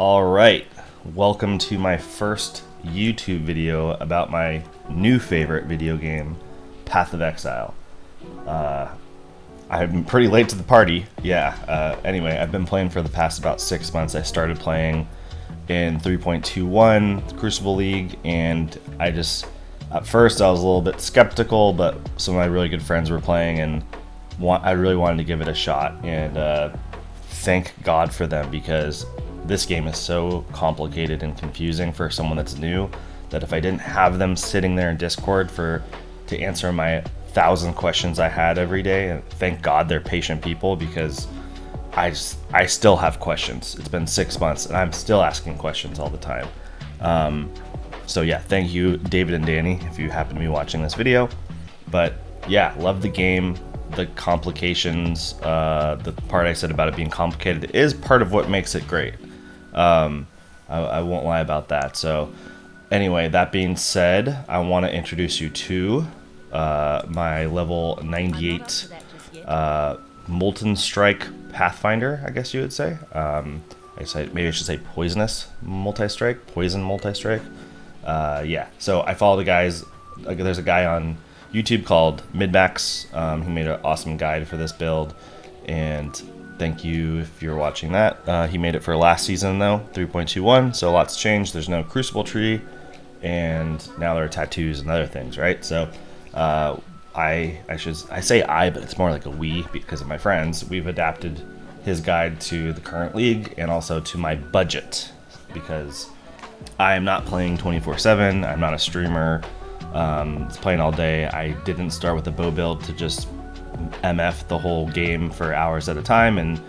All right, welcome to my first YouTube video about my new favorite video game, Path of Exile. I've been pretty late to the party, anyway, I've been playing for the past about 6 months. I started playing in 3.21 Crucible League, and at first I was a little bit skeptical, but some of my really good friends were playing, and I really wanted to give it a shot, and thank God for them, because this game is so complicated and confusing for someone that's new that if I didn't have them sitting there in Discord to answer my 1,000 questions I had every day, and thank God they're patient people, because I still have questions. It's been 6 months and I'm still asking questions all the time. So yeah, thank you David and Danny if you happen to be watching this video. But yeah, love the game. The complications, the part I said about it being complicated is part of what makes it great. I won't lie about that. So anyway, that being said, I want to introduce you to my level 98 Molten Strike Pathfinder, I guess you would say. Maybe I should say Poisonous Multi-Strike, Poison Multi-Strike. Yeah, so I follow the guys. There's a guy on YouTube called MidMax. He made an awesome guide for this build, and thank you if you're watching that. He made it for last season though, 3.21, so lots changed. There's no crucible tree, and now there are tattoos and other things, right? So I say I, but it's more like a we, because of my friends. We've adapted his guide to the current league and also to my budget, because I am not playing 24/7. I'm not a streamer. It's playing all day. I didn't start with a bow build to just MF the whole game for hours at a time and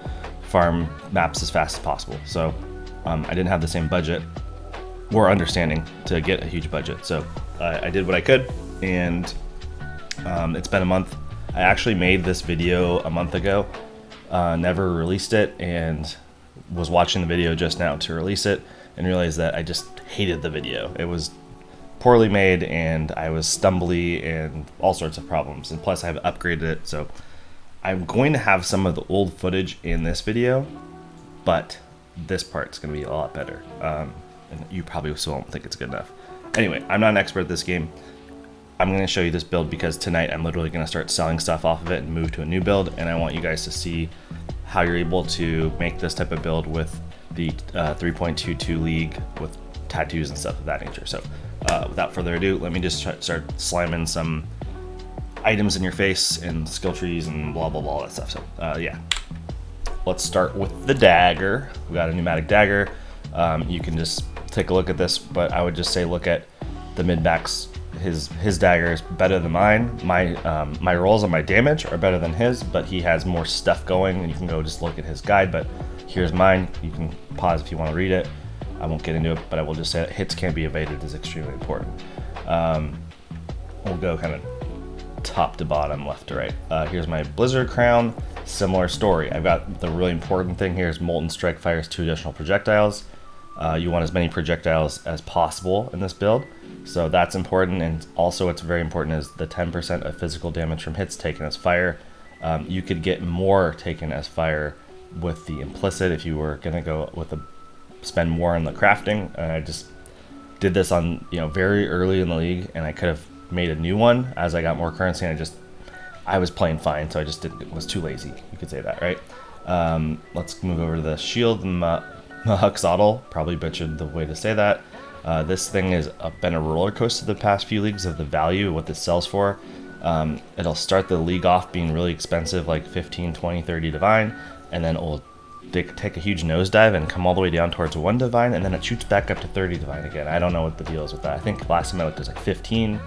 farm maps as fast as possible. So I didn't have the same budget or understanding to get a huge budget. So I did what I could, and it's been a month. I actually made this video a month ago, never released it, and was watching the video just now to release it and realized that I just hated the video. It was poorly made, and I was stumbly and all sorts of problems, and plus I have upgraded it, so I'm going to have some of the old footage in this video, but this part's going to be a lot better, and you probably still won't think it's good enough. Anyway, I'm not an expert at this game. I'm going to show you this build because tonight I'm literally going to start selling stuff off of it and move to a new build, and I want you guys to see how you're able to make this type of build with the 3.22 league with tattoos and stuff of that nature. So without further ado, let me just start slamming some items in your face and skill trees and blah blah blah, all that stuff. So yeah, let's start with the dagger. We got a pneumatic dagger. You can just take a look at this, but I would just say look at the MidMax. His dagger is better than mine. My rolls on my damage are better than his, but he has more stuff going, and you can go just look at his guide. But here's mine. You can pause if you want to read it. I won't get into it, but I will just say that hits can't be evaded is extremely important. We'll go kind of top to bottom, left to right. Here's my Blizzard Crown. Similar story. I've got the really important thing here is Molten Strike fires 2 additional projectiles. You want as many projectiles as possible in this build, so that's important. And also what's very important is the 10% of physical damage from hits taken as fire. You could get more taken as fire with the implicit if you were going to go with spend more on the crafting. And I just did this on very early in the league, and I could have made a new one as I got more currency, and I was playing fine, so I just was too lazy, you could say that, right? Let's move over to the shield. Mahuxotl, probably butchered the way to say that. This thing has been a roller coaster the past few leagues of the value of what this sells for. It'll start the league off being really expensive, like 15, 20, 30 divine, and then it'll take a huge nosedive and come all the way down towards 1 divine, and then it shoots back up to 30 divine again. I don't know what the deal is with that. I think last time I looked it was like 15.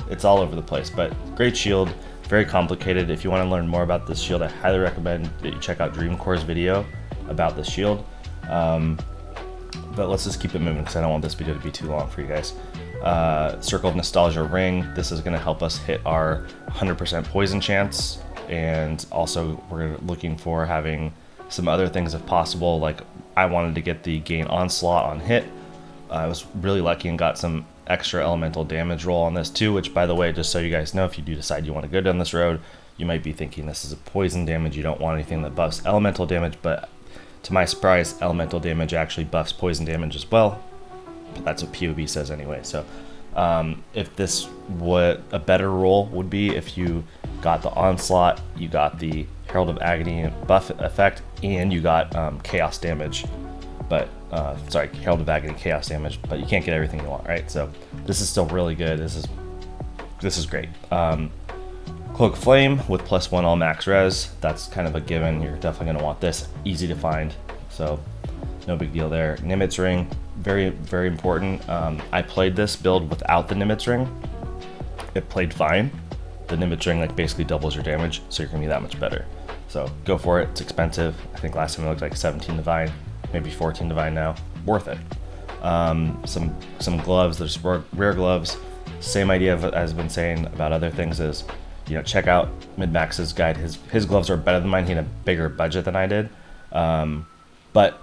It's all over the place, but great shield, very complicated. If you want to learn more about this shield, I highly recommend that you check out Dreamcore's video about this shield. But let's just keep it moving because I don't want this video to be too long for you guys. Circle of Nostalgia ring. This is going to help us hit our 100% poison chance, and also we're looking for having some other things if possible. Like I wanted to get the gain onslaught on hit. I was really lucky and got some extra elemental damage roll on this too, which by the way, just so you guys know, if you do decide you want to go down this road, you might be thinking this is a poison damage, you don't want anything that buffs elemental damage, but To my surprise, elemental damage actually buffs poison damage as well. But that's what POB says anyway. So if this, what a better role would be if you got the Onslaught, you got the Herald of Agony buff effect, and you got chaos damage. But sorry, Herald of Agony chaos damage, but you can't get everything you want, right? So this is still really good. This is great. Cloak of Flame with +1 all max res. That's kind of a given. You're definitely going to want this. Easy to find, so no big deal there. Nimitz Ring, very, very important. I played this build without the Nimitz Ring. It played fine. The Nimitz Ring like basically doubles your damage, so you're going to be that much better. So go for it. It's expensive. I think last time it looked like 17 divine, maybe 14 divine now. Worth it. Some gloves. There's rare gloves. Same idea as I've been saying about other things is, you know, check out MidMax's guide. His gloves are better than mine. He had a bigger budget than I did. But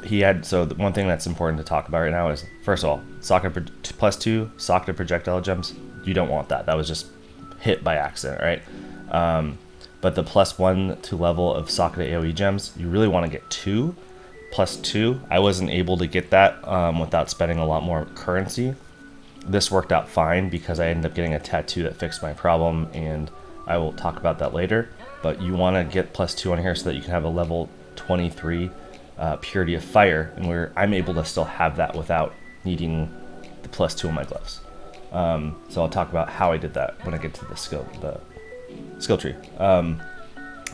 he had, so the one thing that's important to talk about right now is, first of all, socket +2 socketed projectile gems. You don't want that. That was just hit by accident, right? But the +1 to level of socketed AoE gems, you really want to get 2 +2. I wasn't able to get that without spending a lot more currency. This worked out fine because I ended up getting a tattoo that fixed my problem, and I will talk about that later. But you want to get +2 on here so that you can have a level 23 Purity of Fire, and where I'm able to still have that without needing the +2 on my gloves. So I'll talk about how I did that when I get to the skill tree.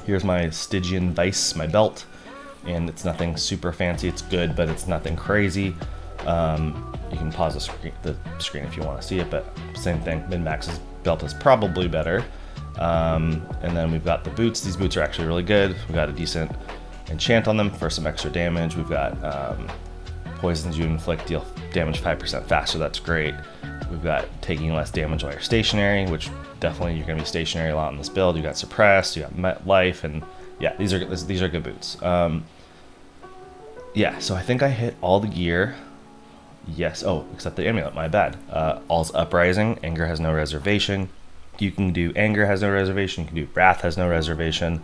Here's my Stygian Vice, my belt, and it's nothing super fancy. It's good, but it's nothing crazy. You can pause the screen if you want to see it, but same thing. MidMax's belt is probably better. And then we've got the boots. These boots are actually really good. We've got a decent enchant on them for some extra damage. We've got poisons you inflict deal damage 5% faster. That's great. We've got taking less damage while you're stationary, which definitely you're going to be stationary a lot in this build. You got suppressed, you got met life, and yeah, these are good boots. Yeah, so I think I hit all the gear. Yes, oh, except the amulet, my bad. All's Uprising, Anger has no reservation. You can do Anger has no reservation, you can do Wrath has no reservation.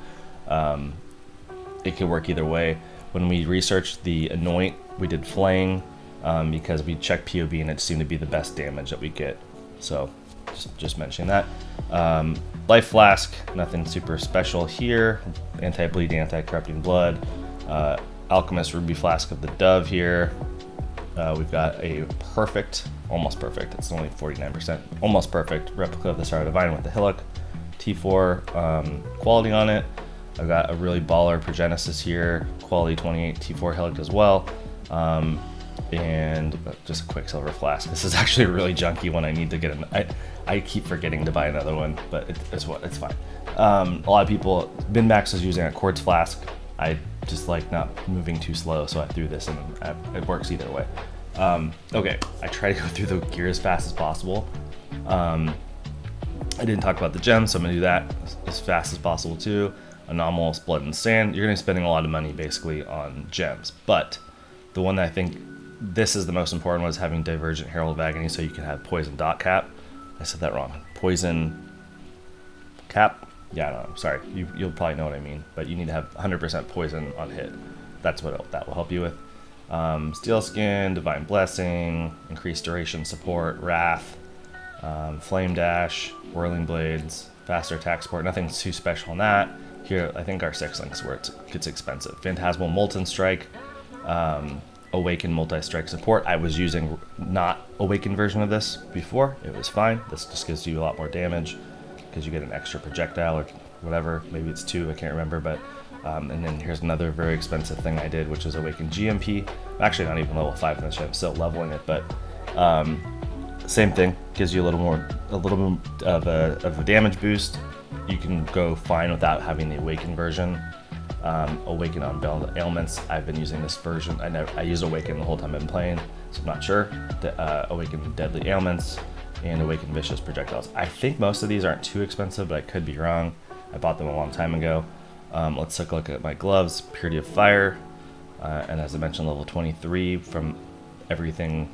It could work either way. When we researched the Anoint, we did Flaying, because we checked POB and it seemed to be the best damage that we get. So, just mentioning that. Life Flask, nothing super special here. Anti-bleeding, anti-corrupting blood. Alchemist Ruby Flask of the Dove here. We've got a perfect, almost perfect, it's only 49%, almost perfect replica of the Star Divine with the Hillock. T4 quality on it. I've got a really baller Progenesis here, quality 28 T4 Hillock as well. And just a Quicksilver Flask. This is actually a really junky one. I need to get I keep forgetting to buy another one, but it's fine. A lot of people, MidMax is using a Quartz Flask. I just like not moving too slow, so I threw this in, and it works either way. Okay, I try to go through the gear as fast as possible. I didn't talk about the gems, so I'm gonna do that as fast as possible too. Anomalous Blood and Sand. You're gonna be spending a lot of money basically on gems, but the one that I think this is the most important one is having Divergent Herald of Agony, so you can have Poison Dot Cap. I said that wrong. Poison Cap. Yeah, I don't know. Sorry, you'll probably know what I mean, but you need to have 100% poison on hit. That's what that will help you with. Steel Skin, Divine Blessing, Increased Duration Support, Wrath, Flame Dash, Whirling Blades, Faster Attack Support. Nothing too special on that. Here, I think our 6 links where it gets expensive. Phantasmal Molten Strike, Awaken Multi-Strike Support. I was using not Awakened version of this before. It was fine. This just gives you a lot more damage because you get an extra projectile or whatever. Maybe it's 2, I can't remember, but and then here's another very expensive thing I did, which is Awaken GMP. I'm actually not even level 5 in this yet, I'm still leveling it, but same thing, gives you a little bit of a damage boost. You can go fine without having the Awaken version. Awaken Unbound Ailments. I've been using this version. I use Awaken the whole time I've been playing, so I'm not sure. Awaken Deadly Ailments and Awaken Vicious Projectiles. I think most of these aren't too expensive, but I could be wrong. I bought them a long time ago. Let's take a look at my gloves. Purity of Fire, and as I mentioned, level 23 from everything,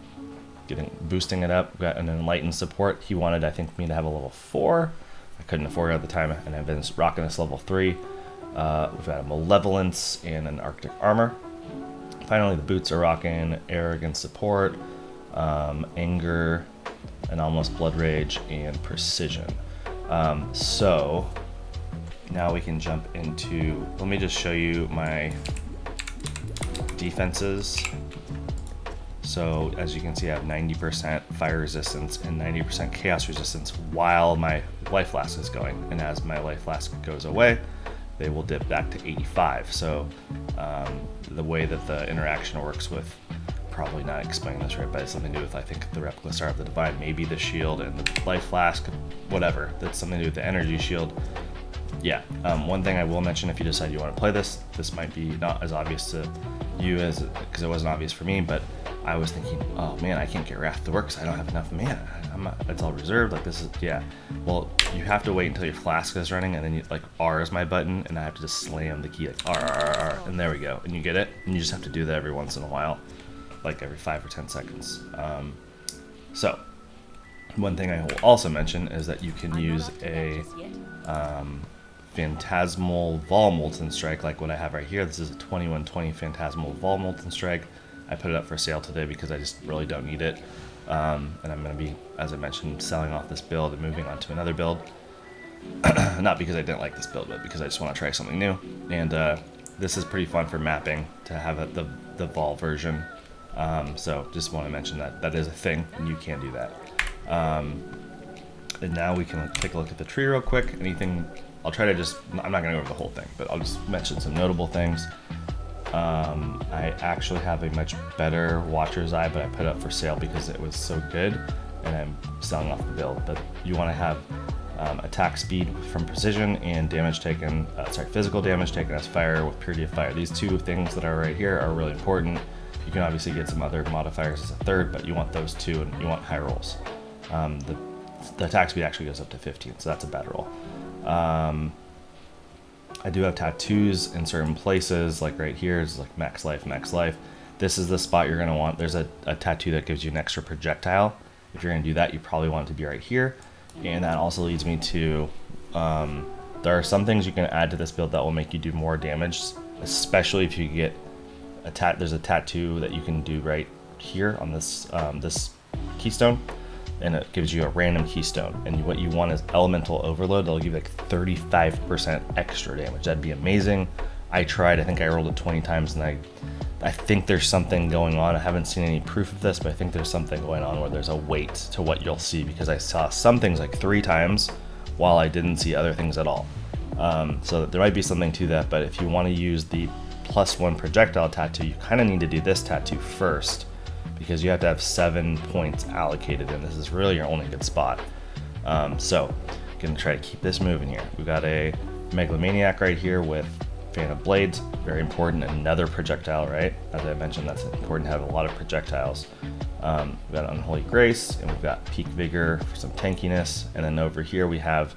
boosting it up. We've got an Enlightened Support. He wanted, I think, me to have a level 4. I couldn't afford it at the time, and I've been rocking this level 3. We've got a Malevolence and an Arctic Armor. Finally, the boots are rocking arrogance support, anger, anomalous blood rage, and precision. So now we can jump into, let me just show you my defenses. So as you can see, I have 90% fire resistance and 90% chaos resistance while my life flask is going. And as my life flask goes away, they will dip back to 85. So the way that the interaction works with, probably not explaining this right, but it's something to do with, I think, the replica star of the divine, maybe the shield and the life flask, whatever. That's something to do with the energy shield. Yeah, one thing I will mention, if you decide you want to play this might be not as obvious to you as, because it wasn't obvious for me, but I was thinking, oh man, I can't get Wrath to work because I don't have enough mana. It's all reserved, like this is, yeah. Well, you have to wait until your flask is running, and then you, like, R is my button, and I have to just slam the key, like R, and there we go, and you get it, and you just have to do that every once in a while, like every 5 or 10 seconds. So, one thing I will also mention is that you can use a Phantasmal Vol Molten Strike, like what I have right here. This is a 2120 Phantasmal Vol Molten Strike. I put it up for sale today because I just really don't need it. And I'm going to be, as I mentioned, selling off this build and moving on to another build. Not because I didn't like this build, but because I just want to try something new. And this is pretty fun for mapping, to have it, the Vol version. So just want to mention that that is a thing, and you can do that. And now we can take a look at the tree real quick. Anything, I'll try to just, I'm not going to go over the whole thing, but I'll just mention some notable things. I actually have a much better Watcher's Eye, but I put it up for sale because it was so good, and I'm selling off the build. But you want to have attack speed from precision and damage taken, physical damage taken as fire with purity of fire. These two things that are right here are really important. You can obviously get some other modifiers as a third, but you want those two, and you want high rolls. The attack speed actually goes up to 15, so that's a bad roll. I do have tattoos in certain places, like right here is like max life, max life. This is the spot you're going to want. There's a tattoo that gives you an extra projectile. If you're going to do that, you probably want it to be right here. And that also leads me to, there are some things you can add to this build that will make you do more damage, especially if you get there's a tattoo that you can do right here on this this keystone, and it gives you a random keystone. And what you want is elemental overload. That'll give you like 35% extra damage. That'd be amazing. I tried, I think I rolled it 20 times, and I think there's something going on. I haven't seen any proof of this, but I think there's something going on where there's a weight to what you'll see, because I saw some things like 3 times while I didn't see other things at all. So there might be something to that, but if you want to use the +1 projectile tattoo, you kind of need to do this tattoo first, because you have to have 7 points allocated, and this is really your only good spot. So gonna try to keep this moving here. We've got a Megalomaniac right here with Fan of Blades, very important, another projectile, right? As I mentioned, that's important to have a lot of projectiles. We've got Unholy Grace, and we've got Peak Vigor for some tankiness, and then over here we have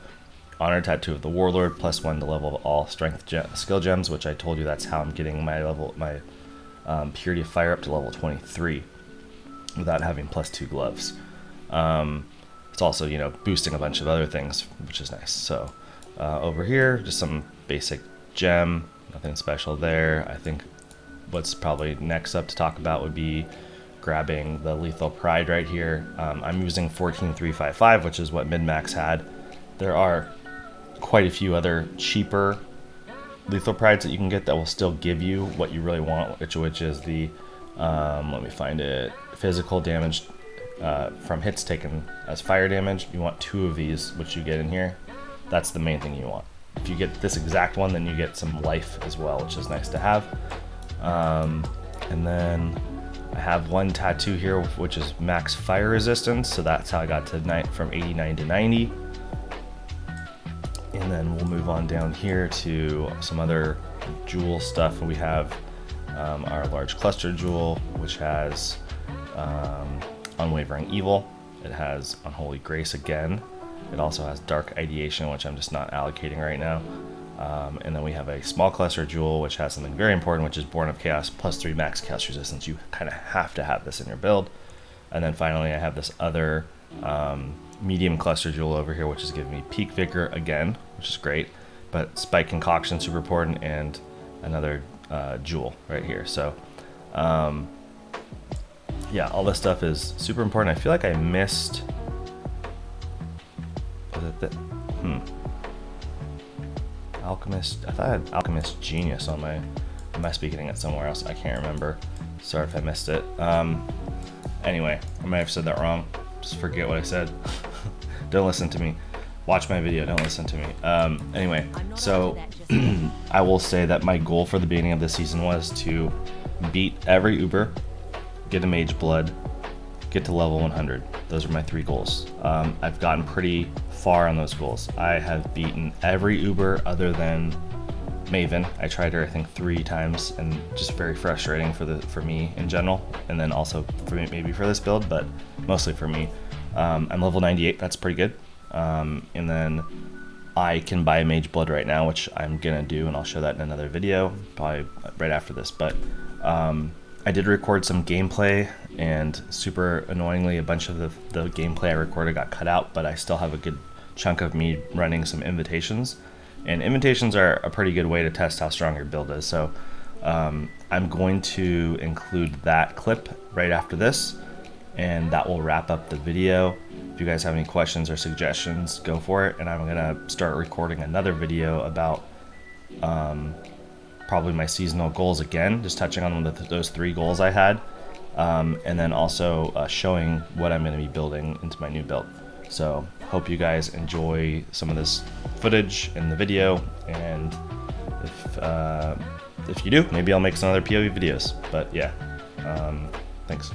Honor Tattoo of the Warlord, +1 to level of all strength skill gems, which I told you that's how I'm getting my Purity of Fire up to level 23 without having +2 gloves. It's also, you know, boosting a bunch of other things, which is nice. So over here, just some basic gem, nothing special there. I think what's probably next up to talk about would be grabbing the Lethal Pride right here. I'm using 14355, which is what MidMax had. There are quite a few other cheaper Lethal Prides that you can get that will still give you what you really want, which is the, let me find it, physical damage from hits taken as fire damage. You want 2 of these, which you get in here. That's the main thing you want. If you get this exact one, then you get some life as well, which is nice to have. And then I have one tattoo here, which is max fire resistance, so that's how I got to from 89 to 90. And then we'll move on down here to some other jewel stuff. We have our large cluster jewel, which has Unwavering Evil. It has Unholy Grace again. It also has Dark Ideation, which I'm just not allocating right now. And then we have a small cluster jewel, which has something very important, which is Born of Chaos, +3 max chaos resistance. You kind of have to have this in your build. And then finally, I have this other medium cluster jewel over here, which is giving me Peak Vigor again, which is great. But Spike Concoction, super important, and another jewel right here. So Yeah, all this stuff is super important. I feel like I missed. Was it the Alchemist? I thought I had Alchemist Genius on my. I must be getting it somewhere else. I can't remember. Sorry if I missed it. Anyway, I might have said that wrong. Just forget what I said. Don't listen to me. Watch my video. Don't listen to me. Anyway, so I will say that my goal for the beginning of the season was to beat every Uber, get a Mage Blood, get to level 100. Those are my 3 goals. I've gotten pretty far on those goals. I have beaten every Uber other than Maven. I tried her I think 3 times, and just very frustrating for me in general, and then also for me, maybe for this build, but mostly for me. I'm level 98. That's pretty good. And then I can buy a Mage Blood right now, which I'm gonna do, and I'll show that in another video, probably right after this. But I did record some gameplay, and super annoyingly, a bunch of the gameplay I recorded got cut out, but I still have a good chunk of me running some invitations. And invitations are a pretty good way to test how strong your build is. So I'm going to include that clip right after this, and that will wrap up the video. If you guys have any questions or suggestions, go for it. And I'm gonna start recording another video about probably my seasonal goals again, just touching on those 3 goals I had, and then also showing what I'm gonna be building into my new build. So hope you guys enjoy some of this footage in the video, and if you do, maybe I'll make some other POE videos. But yeah, thanks.